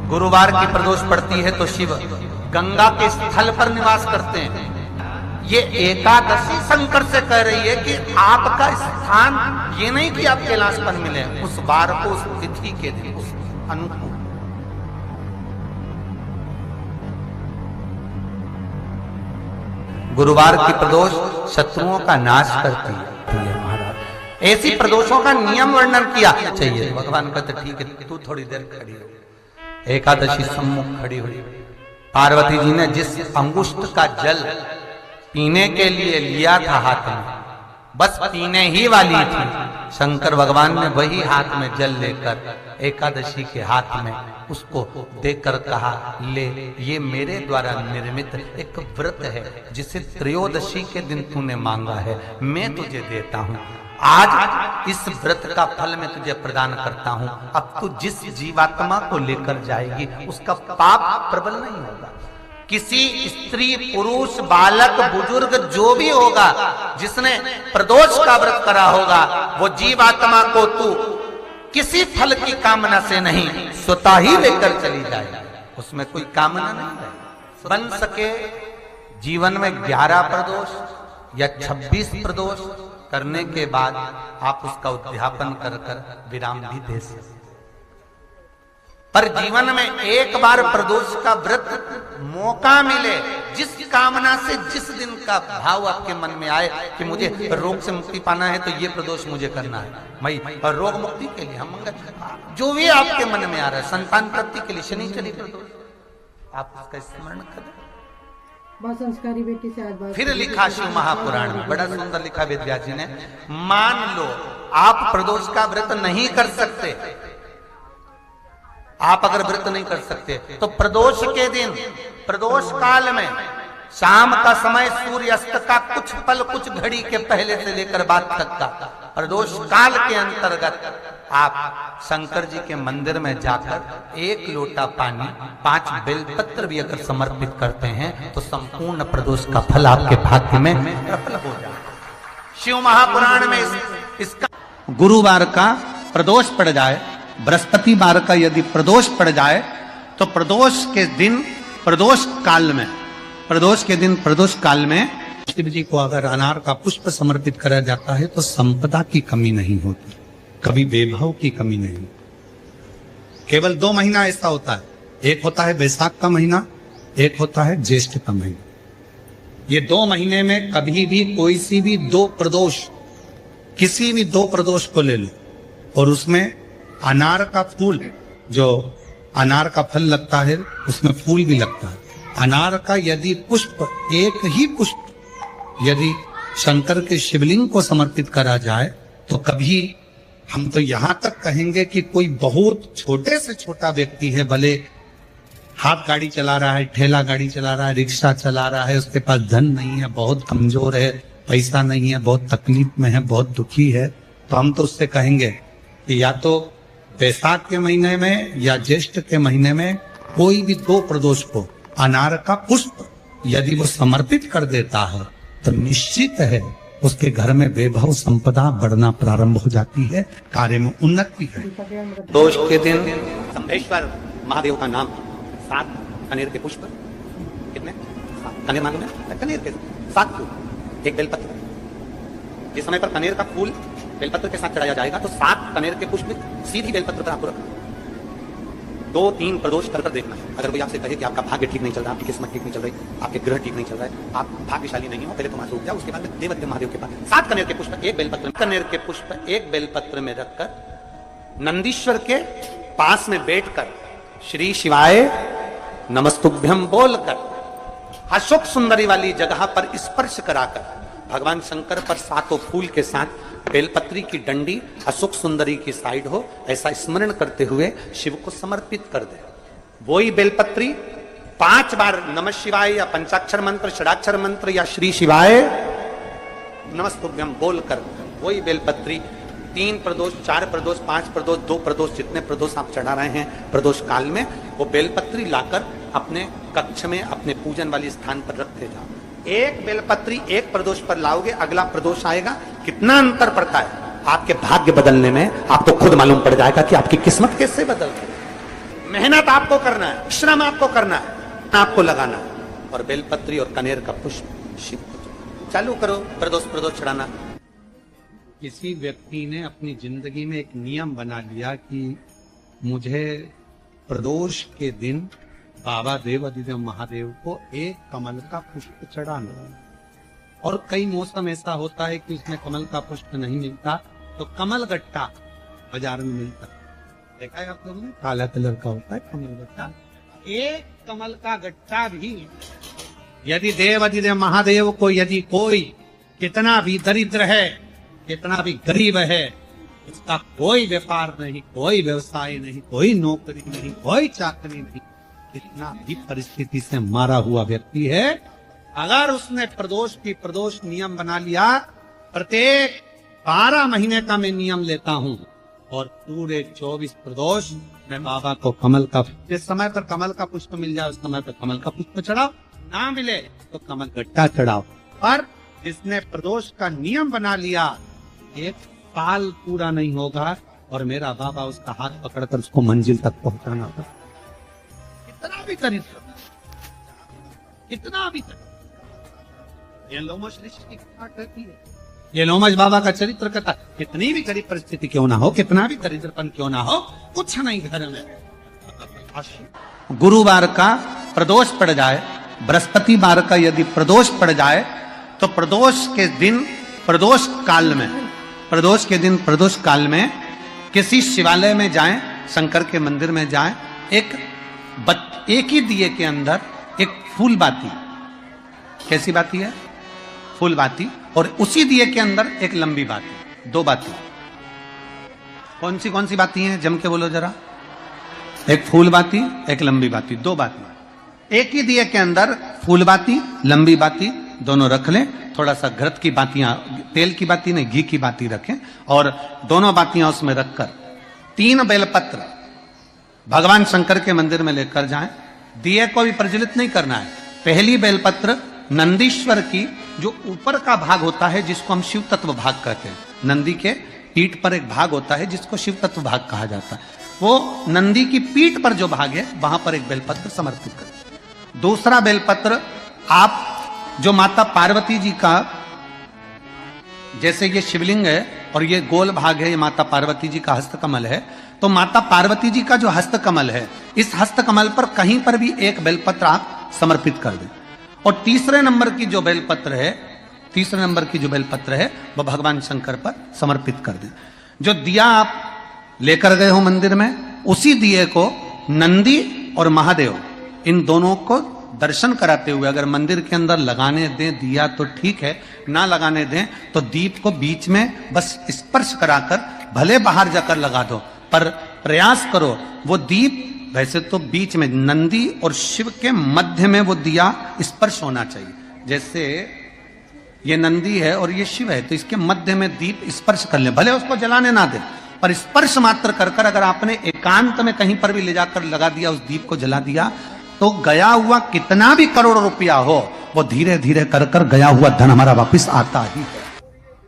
गुरुवार की प्रदोष पड़ती है तो शिव गंगा के स्थल पर निवास करते हैं। ये एकादशी शंकर से कह रही है कि आपका स्थान ये नहीं कि आप कैलाश पर मिले, उस वार को, उस तिथि के दिन, उस अनुकूल। गुरुवार की प्रदोष शत्रुओं का नाश करती है महाराज। ऐसी प्रदोषों का नियम वर्णन किया चाहिए। भगवान कहते ठीक है, तू थोड़ी देर खड़ी हो। एकादशी सम्मुख खड़ी हुई। पार्वती जी ने जिस अंगुष्ठ का जल पीने के लिए लिया था हाथ में, बस पीने ही वाली थी, शंकर भगवान ने वही हाथ में जल लेकर एकादशी के हाथ में उसको देकर कहा, ले, ये मेरे द्वारा निर्मित एक व्रत है जिसे त्रयोदशी के दिन तूने मांगा है, मैं तुझे देता हूं। आज इस व्रत का फल मैं तुझे प्रदान करता हूं। अब तू जिस जीवात्मा को लेकर जाएगी उसका पाप प्रबल नहीं होगा। किसी स्त्री, पुरुष, बालक, बुजुर्ग जो भी होगा जिसने प्रदोष का व्रत करा होगा, वो जीवात्मा को तू किसी फल की कामना से नहीं, स्वतः ही लेकर चली जाए। उसमें कोई कामना नहीं है। बन सके जीवन में 11 प्रदोष या 26 प्रदोष करने के बाद आप उसका उद्यापन कर विराम भी दे सकते। पर जीवन में एक बार प्रदोष का व्रत मौका मिले, जिस कामना से, जिस दिन का भाव आपके मन में आए कि मुझे रोग से मुक्ति पाना है तो ये प्रदोष मुझे करना है, मैं और रोग मुक्ति के लिए, हम मंगल, जो भी आपके मन में आ रहा है, संतान प्राप्ति के लिए शनिचरी प्रदोष, आप उसका स्मरण करें। संस्कारी बेटी से आज बात फिर लिखा शिव महापुराण में, बड़ा सुंदर लिखा वेदव्यास जी ने। मान लो आप प्रदोष का व्रत नहीं कर सकते, आप अगर व्रत नहीं कर सकते तो प्रदोष के दिन, प्रदोष काल में शाम का समय, सूर्य अस्त का कुछ पल, कुछ घड़ी के पहले से लेकर बाद तक का प्रदोष काल के अंतर्गत आप शंकर जी के मंदिर में जाकर 1 लोटा पानी, 5 बेलपत्र भी अगर समर्पित करते हैं तो संपूर्ण प्रदोष का फल आपके भाग्य में प्रबल हो जाए। शिव महापुराण में इसका गुरुवार का प्रदोष पड़ जाए, बृहस्पतिवार का यदि प्रदोष पड़ जाए तो प्रदोष के दिन, प्रदोष काल में, प्रदोष के दिन, प्रदोष काल में शिव जी को अगर अनार का पुष्प समर्पित करा जाता है तो संपदा की कमी नहीं होती, कभी वैभव की कमी नहीं। केवल 2 महीना ऐसा होता है, एक होता है वैशाख का महीना, एक होता है ज्येष्ठ का महीना। ये 2 महीने में कभी भी कोई सी भी 2 प्रदोष, किसी भी 2 प्रदोष को ले लो और उसमें अनार का फूल, जो अनार का फल लगता है उसमें फूल भी लगता है, अनार का यदि पुष्प, एक ही पुष्प यदि शंकर के शिवलिंग को समर्पित करा जाए तो कभी, हम तो यहां तक कहेंगे कि कोई बहुत छोटे से छोटा व्यक्ति है, भले हाथ गाड़ी चला रहा है, ठेला गाड़ी चला रहा है, रिक्शा चला रहा है, उसके पास धन नहीं है, बहुत कमजोर है, पैसा नहीं है, बहुत तकलीफ में है, बहुत दुखी है, तो हम तो उससे कहेंगे कि या तो वैशाख के महीने में या ज्येष्ठ के महीने में कोई भी 2 प्रदोष को अनार का पुष्प यदि वो समर्पित कर देता है तो निश्चित है उसके घर में वैभव संपदा बढ़ना प्रारंभ हो जाती है, कार्य में उन्नति है। दोष के दिन शंभेश्वर महादेव का नाम, 7 कनेर के पुष्प, कितने? 7 कनेर मालूम है? कनेर के 7 फूल, 1 बेलपत्र। जिस समय पर कनेर का फूल बेलपत्र के साथ चढ़ाया जाएगा तो 7 कनेर के पुष्प सीधी बेलपत्र पर आपको रखना। 2-3 प्रदोष कर देखना। अगर कोई आपसे कहे कि आपका भाग्य ठीक नहीं चल रहा, आपकी किस्मत ठीक नहीं चल रही, आपके ग्रह ठीक नहीं चल रहा है, आप भाग्यशाली नहीं हो, पहले तो सूख जाओ, उसके बाद देवदेव महादेव के पास 7 कनेर के पुष्प, 1 बेलपत्र, कनेर के पुष्प 1 बेलपत्र में रखकर नंदीश्वर के पास में बैठकर श्री शिवाय नमस्तुभ्यम बोलकर अशोक सुंदरी वाली जगह पर स्पर्श कराकर भगवान शंकर पर 7 फूल के साथ बेलपत्री की डंडी अशोक सुंदरी की साइड हो, ऐसा स्मरण करते हुए शिव को समर्पित कर दे। वही बेलपत्री 5 बार नमः शिवाय या पंचाक्षर मंत्र, षडाक्षर मंत्र या श्री शिवाय नमस्तुभ्यम बोलकर वही बेलपत्री 3 प्रदोष, 4 प्रदोष, 5 प्रदोष, 2 प्रदोष, जितने प्रदोष आप चढ़ा रहे हैं प्रदोष काल में, वो बेलपत्री लाकर अपने कक्ष में, अपने पूजन वाले स्थान पर रखते जाओ। 1 बेलपत्री 1 प्रदोष पर लाओगे, अगला प्रदोष आएगा, कितना अंतर पड़ता है आपके भाग्य बदलने में, आपको खुद मालूम पड़ जाएगा कि आपकी किस्मत कैसे बदल गई। मेहनत आपको करना है, श्रम आपको करना है, आपको लगाना है। और बेलपत्री और कनेर का पुष्प शिव को चालू करो प्रदोष चढ़ाना। किसी व्यक्ति ने अपनी जिंदगी में एक नियम बना लिया कि मुझे प्रदोष के दिन बाबा देवाधिदेव महादेव को एक कमल का पुष्प चढ़ाना है। और कई मौसम ऐसा होता है कि उसमें कमल का पुष्प नहीं मिलता, तो कमल गट्टा बाजार में मिलता है। देखा है आप लोगों ने, काला कलर का होता है कमल गट्टा। एक कमल का गट्टा भी यदि देवाधिदेव महादेव को, यदि कोई कितना भी दरिद्र है, कितना भी गरीब है, उसका कोई व्यापार नहीं, कोई व्यवसाय नहीं, कोई नौकरी नहीं, कोई चाकरी नहीं, कितना भी परिस्थिति से मारा हुआ व्यक्ति है, अगर उसने प्रदोष नियम बना लिया, प्रत्येक 12 महीने का मैं नियम लेता हूँ और पूरे 24 प्रदोष मैं बाबा को कमल का, जिस समय पर कमल का पुष्प मिल जाए उस समय पर कमल का पुष्प चढ़ाओ, ना मिले तो कमल गट्टा चढ़ाओ। पर जिसने प्रदोष का नियम बना लिया, एक साल पूरा नहीं होगा और मेरा बाबा उसका हाथ पकड़कर उसको मंजिल तक पहुंचाना होगा। कितना भी दरिद्र, कितना भी ये लोमश ऋषि की कथा कहती है, ये लोमश बाबा का चरित्र कथा, कितनी भी गरीब परिस्थिति क्यों ना हो, कितना भी दरिद्रपन क्यों ना हो, कुछ नहीं घर में। गुरुवार का प्रदोष पड़ जाए, बृहस्पतिवार का यदि प्रदोष पड़ जाए, तो प्रदोष के दिन प्रदोष काल में किसी शिवालय में जाएं, शंकर के मंदिर में जाएं, एक ही दिए के अंदर एक फूल बाती, कैसी बाती है, फूल बाती, और उसी दिए के अंदर एक लंबी बाती, 2 बाती। कौन सी बाती हैं, जम के बोलो जरा। एक फूल बाती, एक लंबी बाती, 2 बाती। एक ही दिए के अंदर फूल बाती, लंबी बाती दोनों रख लें। थोड़ा सा घृत की बातियां, तेल की बाती नहीं, घी की बाती रखें, और दोनों बातियां उसमें रखकर 3 बेलपत्र भगवान शंकर के मंदिर में लेकर जाएं। दिए को भी प्रज्वलित नहीं करना है। पहली बेलपत्र नंदीश्वर की, जो ऊपर का भाग होता है जिसको हम शिव तत्व भाग कहते हैं, नंदी के पीठ पर एक भाग होता है जिसको शिव तत्व भाग कहा जाता है, वो नंदी की पीठ पर जो भाग है वहां पर एक बेलपत्र समर्पित करें। दूसरा बेलपत्र आप जो माता पार्वती जी का, जैसे ये शिवलिंग है और ये गोल भाग है, ये माता पार्वती जी का हस्तकमल है, तो माता पार्वती जी का जो हस्तकमल है, इस हस्तकमल पर कहीं पर भी एक बेलपत्र आप समर्पित कर दें। और तीसरे नंबर की जो बेलपत्र है वह भगवान शंकर पर समर्पित कर दें। जो दिया आप लेकर गए हो मंदिर में, उसी दिए को नंदी और महादेव, इन दोनों को दर्शन कराते हुए अगर मंदिर के अंदर लगाने दें दिया तो ठीक है, ना लगाने दें तो दीप को बीच में बस स्पर्श कराकर, भले बाहर जाकर लगा दो, पर प्रयास करो वो दीप, वैसे तो बीच में नंदी और शिव के मध्य में वो दिया स्पर्श होना चाहिए। जैसे ये नंदी है और ये शिव है, तो इसके मध्य में दीप स्पर्श कर ले, भले उसको जलाने ना दे, पर स्पर्श मात्र कर कर अगर आपने एकांत में कहीं पर भी ले जाकर लगा दिया, उस दीप को जला दिया, तो गया हुआ कितना भी करोड़ रुपया हो, वो धीरे धीरे कर कर गया हुआ धन हमारा वापस आता ही है।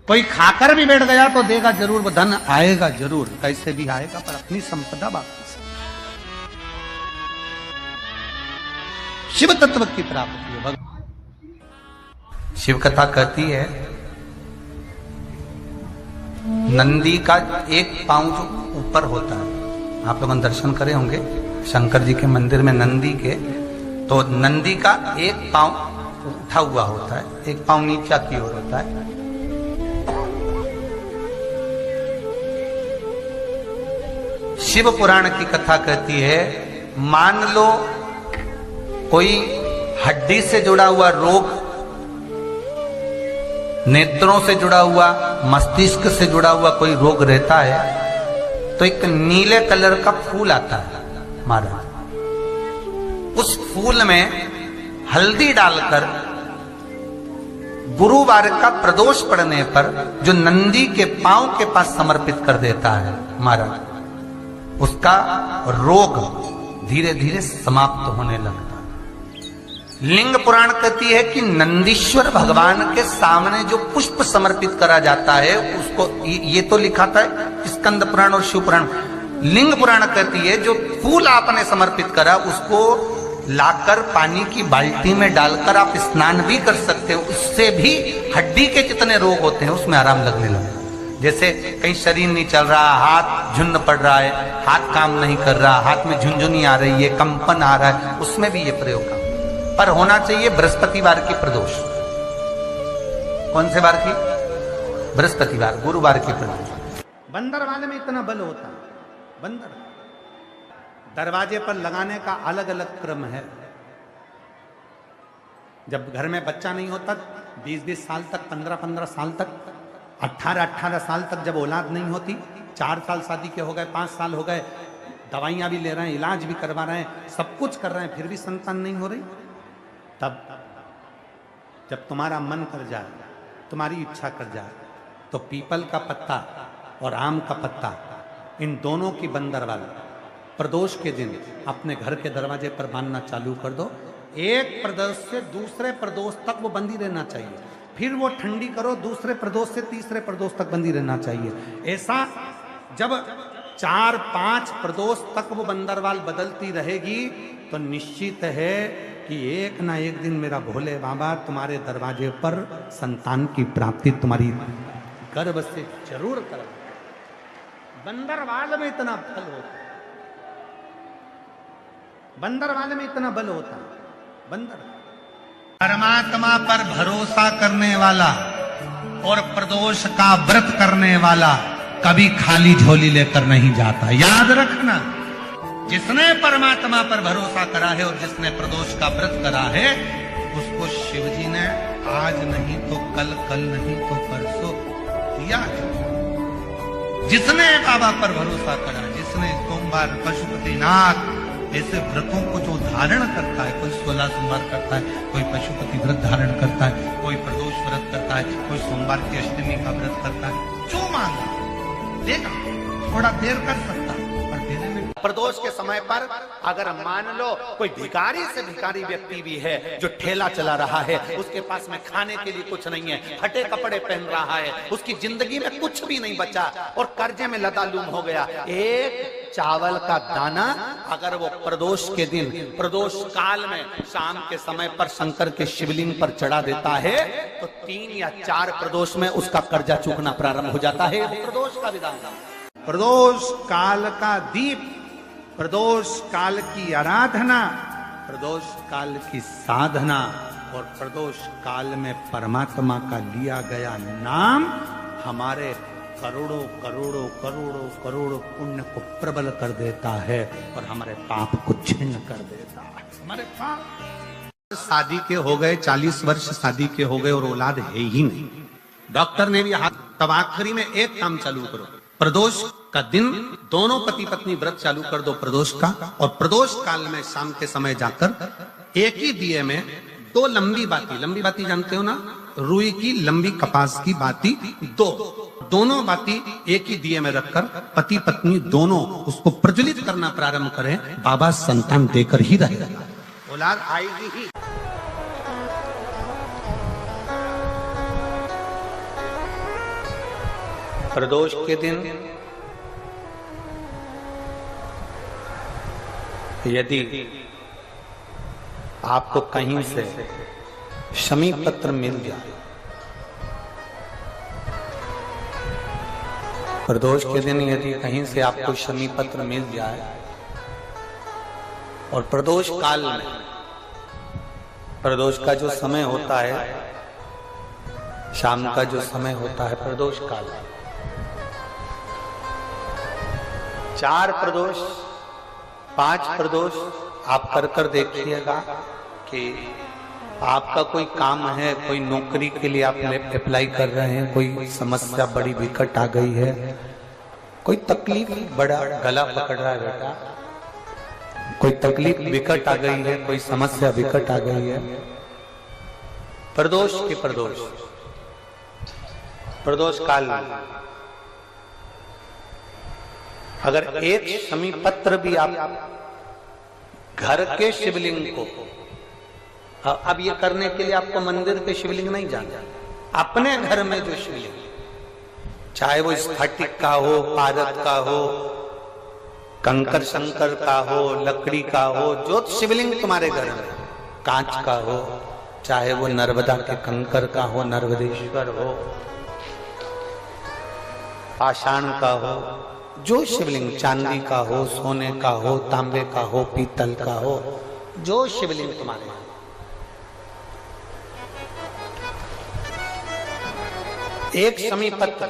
कोई खाकर भी बैठ गया तो देगा जरूर, वो धन आएगा जरूर, कैसे भी आएगा, पर अपनी संपदा वापस। शिव तत्व की प्राप्ति है। शिव कथा कहती है, नंदी का एक पांव जो ऊपर होता है, आप लोग दर्शन करे होंगे शंकर जी के मंदिर में नंदी के, तो नंदी का एक पांव उठा हुआ होता है, एक पांव नीचा की ओर होता है। शिव पुराण की कथा कहती है, मान लो कोई हड्डी से जुड़ा हुआ रोग, नेत्रों से जुड़ा हुआ, मस्तिष्क से जुड़ा हुआ कोई रोग रहता है, तो एक नीले कलर का फूल आता है महाराज, उस फूल में हल्दी डालकर गुरुवार का प्रदोष पड़ने पर जो नंदी के पांव के पास समर्पित कर देता है महाराज, उसका रोग धीरे धीरे समाप्त होने लगता है। लिंग पुराण कहती है कि नंदीश्वर भगवान के सामने जो पुष्प समर्पित करा जाता है उसको, ये तो लिखा था स्कंद पुराण और शिव पुराण, लिंग पुराण कहती है जो फूल आपने समर्पित करा उसको लाकर पानी की बाल्टी में डालकर आप स्नान भी कर सकते हो, उससे भी हड्डी के जितने रोग होते हैं उसमें आराम लगने लगा। जैसे कहीं शरीर नहीं चल रहा, हाथ झुन्न पड़ रहा है, हाथ काम नहीं कर रहा, हाथ में झुनझुनी आ रही है, कंपन आ रहा है, उसमें भी ये प्रयोग का पर होना चाहिए बृहस्पतिवार की प्रदोष। कौन से बार की? बृहस्पतिवार, गुरुवार की प्रदोष। बंदर वाले में इतना बल होता है, बंदर दरवाजे पर लगाने का अलग अलग क्रम है। जब घर में बच्चा नहीं होता 20-20 साल तक, 15-15 साल तक, 18-18 साल तक जब औलाद नहीं होती, 4 साल शादी के हो गए, 5 साल हो गए, दवाइयां भी ले रहे हैं, इलाज भी करवा रहे हैं, सब कुछ कर रहे हैं, फिर भी संतान नहीं हो रही, तब जब तुम्हारा मन कर जाए, तुम्हारी इच्छा कर जाए, तो पीपल का पत्ता और आम का पत्ता, इन दोनों की बंदर वाला प्रदोष के दिन अपने घर के दरवाजे पर बांधना चालू कर दो। एक प्रदोष से दूसरे प्रदोष तक वो बंदी रहना चाहिए, फिर वो ठंडी करो, दूसरे प्रदोष से तीसरे प्रदोष तक बंदी रहना चाहिए। ऐसा जब 4-5 प्रदोष तक वो बंदरवाल बदलती रहेगी तो निश्चित है कि एक ना एक दिन मेरा भोले बाबा तुम्हारे दरवाजे पर संतान की प्राप्ति तुम्हारी गर्भ से जरूर कर। बंदरवाल में इतना फल होता है, बंदरवाल में इतना बल होता है। बंदर परमात्मा पर भरोसा करने वाला और प्रदोष का व्रत करने वाला कभी खाली झोली लेकर नहीं जाता, याद रखना। जिसने परमात्मा पर भरोसा करा है और जिसने प्रदोष का व्रत करा है उसको शिवजी ने आज नहीं तो कल, कल नहीं तो परसों दिया है। जिसने बाबा पर भरोसा करा, जिसने सोमवार पशुपतिनाथ ऐसे व्रतों को जो धारण करता है, कोई 16 सोमवार करता है, कोई पशुपति व्रत धारण करता है, कोई प्रदोष व्रत करता है, कोई सोमवार की अष्टमी का व्रत करता है, जो मांगा देगा। थोड़ा देर कर सकता पर देने में। प्रदोष के समय पर अगर मान लो कोई भिखारी से भिखारी व्यक्ति भी है जो ठेला चला रहा है, उसके पास में खाने के लिए कुछ नहीं है, फटे कपड़े पहन रहा है, उसकी जिंदगी में कुछ भी नहीं बचा और कर्जे में लदालूम हो गया, एक चावल का दाना अगर वो प्रदोष के दिन, प्रदोष काल में शाम के समय पर शंकर के शिवलिंग पर चढ़ा देता है तो 3 या 4 प्रदोष में उसका कर्जा चूकना प्रारंभ हो जाता है। प्रदोष का विधान, प्रदोष काल का दीप, प्रदोष काल की आराधना, प्रदोष काल की साधना और प्रदोष काल में परमात्मा का लिया गया नाम हमारे करोड़ों करोड़ों करोड़ों करोड़ों पुण्य को प्रबल कर देता है और हमारे पाप को छिन्न कर देता है। हमारे पाप शादी के हो गए, 40 वर्ष शादी के हो गए और औलाद है ही नहीं, डॉक्टर ने भी तब आखिरी में एक काम चालू करो, प्रदोष का दिन दोनों पति पत्नी व्रत चालू कर दो प्रदोष का, और प्रदोष काल में शाम के समय जाकर एक ही दिए में 2 लंबी बाती जानते हो ना, रुई की लंबी कपास की बाती, दोनों बाती एक ही दिए में रखकर पति पत्नी दोनों उसको प्रज्वलित करना प्रारंभ करें, बाबा संतान देकर ही रहेगा, औलाद आएगी ही। प्रदोष के दिन यदि आपको कहीं से शमी पत्र मिल जाए, प्रदोष के दिन यदि कहीं से आपको शमी पत्र मिल जाए और प्रदोष काल में, प्रदोष का जो समय होता है, शाम का जो समय होता है प्रदोष काल, 4 प्रदोष 5 प्रदोष आप कर देखिएगा कि आपका कोई काम है, कोई नौकरी के लिए आप अप्लाई कर रहे हैं, कोई समस्या बड़ी विकट आ गई है, कोई तकलीफ, बड़ा गला पकड़ रहा है बेटा, कोई तकलीफ विकट आ गई है, कोई समस्या विकट आ गई है, प्रदोष के प्रदोष काल अगर एक शमी पत्र भी आप घर के शिवलिंग को, अब ये करने के लिए आपको मंदिर के शिवलिंग नहीं जाना, अपने घर में जो शिवलिंग, चाहे वो स्फटिक का हो, पारद का हो कंकर शंकर का हो, लकड़ी का हो, जो शिवलिंग तुम्हारे घर में, कांच का हो, चाहे वो नर्मदा के कंकर का हो, नर्मदेश्वर हो, पाषाण का हो, जो शिवलिंग चांदी का हो, सोने का हो, तांबे का हो, पीतल का हो, जो शिवलिंग तुम्हारे यहाँ, एक शमी पत्र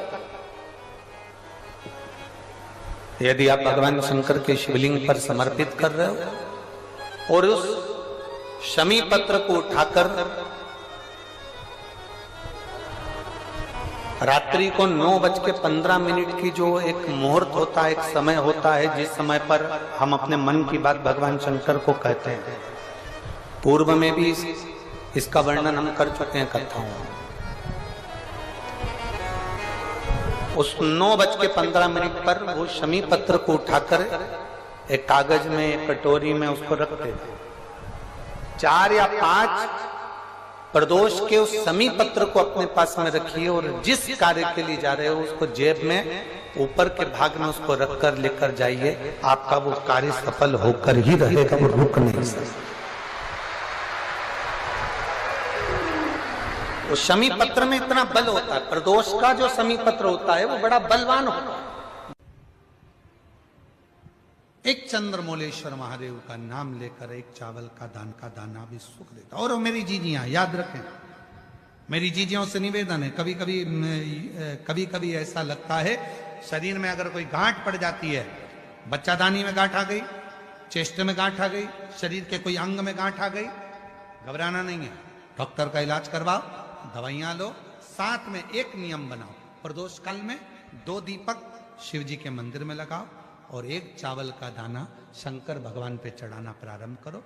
यदि आप भगवान शंकर के शिवलिंग पर समर्पित कर रहे हो और उस शमी पत्र को उठाकर रात्रि को 9:15 की जो एक मुहूर्त होता है, एक समय होता है, जिस समय पर हम अपने मन की बात भगवान शंकर को कहते हैं, पूर्व में भी इसका वर्णन हम कर चुके हैं कथाओं में। उस 9:15 पर वो शमी पत्र को उठाकर एक कागज में, एक कटोरी में उसको रखते थे। 4 या 5 प्रदोष के उस शमी पत्र को अपने पास में रखिए और जिस कार्य के लिए जा रहे हो उसको जेब में ऊपर के भाग में उसको रखकर लेकर जाइए। आपका वो कार्य सफल होकर ही रहेगा, वो रुक नहीं सकता। वो शमी पत्र में इतना बल होता है, प्रदोष का जो शमी पत्र होता है वो बड़ा बलवान होता है। एक चंद्रमौलेश्वर महादेव का नाम लेकर एक चावल का दाना भी सुख देता। और मेरी जीजियां याद रखें, मेरी जीजियों से निवेदन है, कभी कभी ऐसा लगता है शरीर में अगर कोई गांठ पड़ जाती है, बच्चादानी में गांठ आ गई, चेस्ट में गांठ आ गई, शरीर के कोई अंग में गांठ आ गई, घबराना नहीं है, डॉक्टर का इलाज करवाओ, दवाइयां लो, साथ में एक नियम बनाओ, प्रदोष काल में 2 दीपक शिव जी के मंदिर में लगाओ और एक चावल का दाना शंकर भगवान पे चढ़ाना प्रारंभ करो।